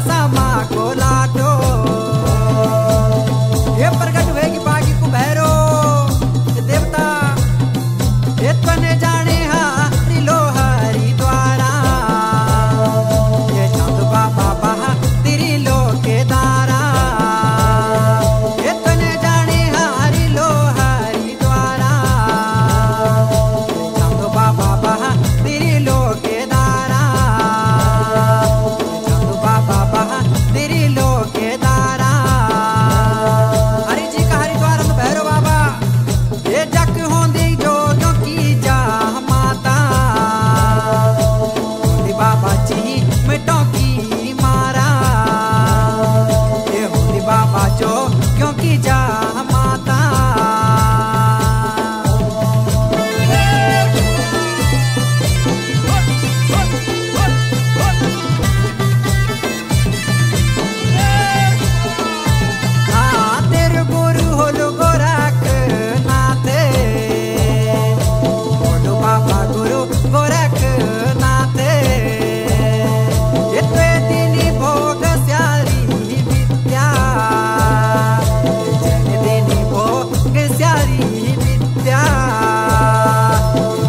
बसामा को लाटो ये प्रकट हुएगी बागी को भैरो देवता ये तने जाने हारी लो हरि द्वारा ये चांद बाबा बहा तेरी लो के दारा ये तने जाने हारी लो हरि द्वारा ये चांद बाबा बहा तेरी लो के दारा ये चांद बाबा बहा तेरी लो के दारा हरि जी का हरिद्वार में भैरव बाबा ये जग होंदी जो की जा माता होंदी बाबा जी मिटों की मारा ये होंदी बाबा जो क्योंकि जा माता तेरे गुरु होलो गोरख नाथे होलो बाबा गुरु गोरख नाथे ये तो दिनी भोग स्यारी विद्या जन दिनी भोग स्यारी विद्या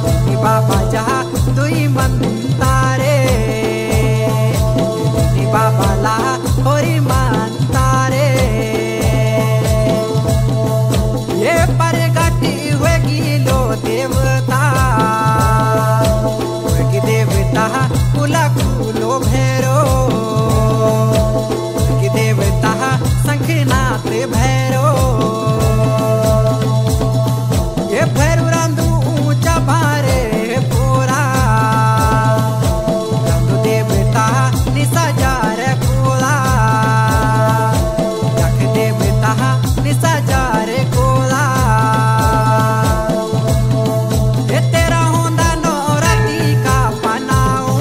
दिनी बाबा जहा तुई मंतारे दिनी बाबा ला होरी मंतारे ये परगटी हुएगी लो देवता हुएगी देवता कुला कुलो भैरो हुएगी देवता शंखनाथ भैरो ये भैरू रांदू ऊंचा भारे पूरा रांदू देवता निशा जार कोला जख देवता निशा जार कोला ये तेरा होंदा नौराती का पनाओ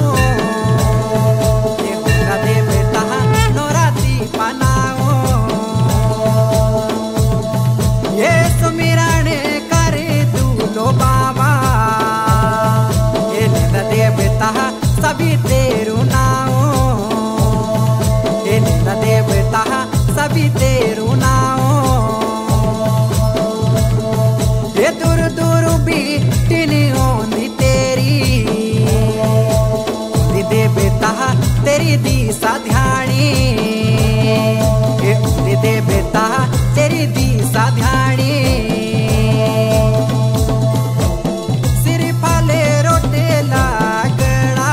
ये होंदा देवता नौराती पनाओ ये सुमिरण करे दूलो बाबा ये निंदा देवता सभी तेरू नाओ ये निंदा देवता सभी तेरू नाओ ये दूर दूर बीटनी होंदी तेरी होंदी देवता तेरी दिशा ध्यानी ये होंदी देवता तेरी दिशा ध्यानी सिर फाले रोटे लागड़ा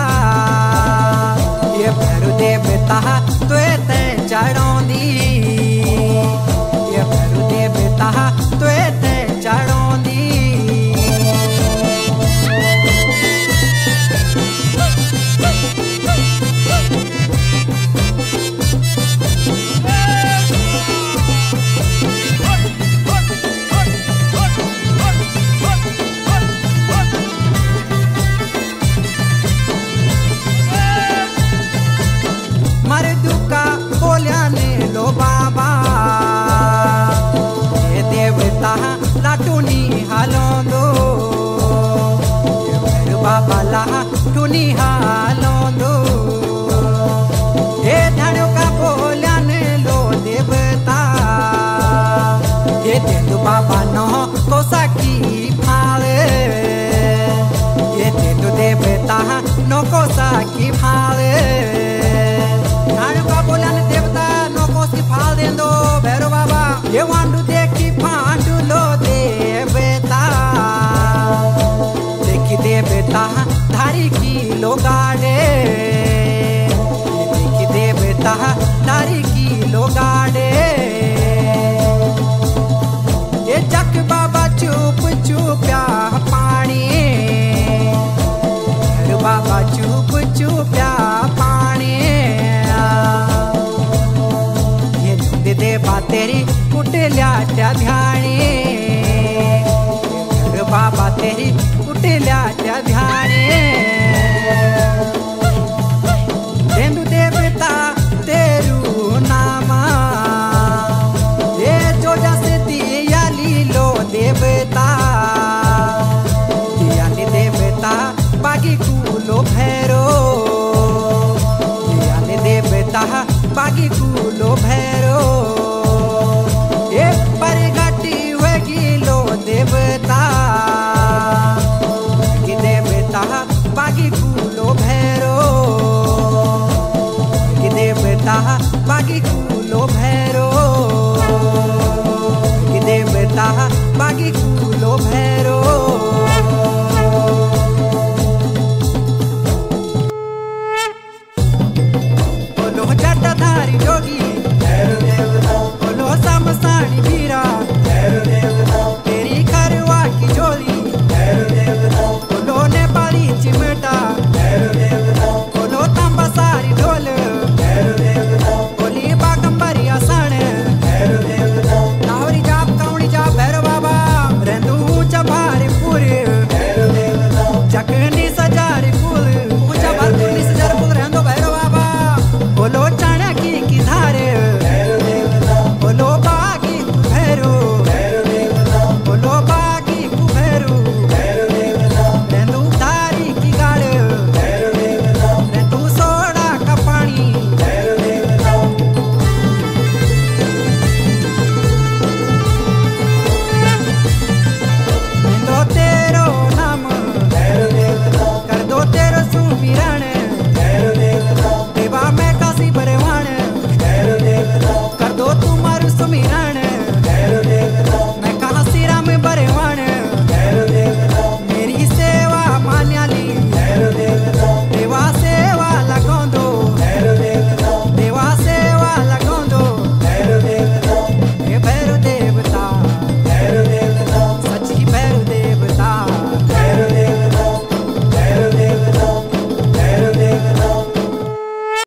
ये भैरू देवता तुए ते चढ़ोंदी ये भैरू देवता तुए ते चढ़ोंदी मर्दू का बोलिया ने लो बाबा ये देवता लाटूनी हालों दो ये भैरू बाबा लाटूनी हालों दो ये ध्यानों का बोलिया ने लो देवता ये तेंदु बाबा नो कोसा की भाले ये तेंदु देवता नो कोसा की भाले ध्यानों का बोलिया ने देवता नो कोसी फाल दे दो भैरव बाबा ये वांडू देखी फांडू लो देवता देखी देवता धारी की लो गाड़े देखी देवता धारी की लो गाड़े ये जक बाबा चुप चुप्या पानी भैरू बाबा चुप चुप्या पानी ये नंदी देवा तेरी कुटल्या त्या ध्यानी भैरू बाबा तेरी कुटल्या त्या ध्यानी तेंदु देवता तेरू नामा ये जो जस दिया लीलो देवता बागी कूलो भैरो ये परगटी हुए गिलो देवता कि देवता बागी कूलो भैरो कि देवता बागी कूलो भैरो कि देवता बागी कूलो भैरो।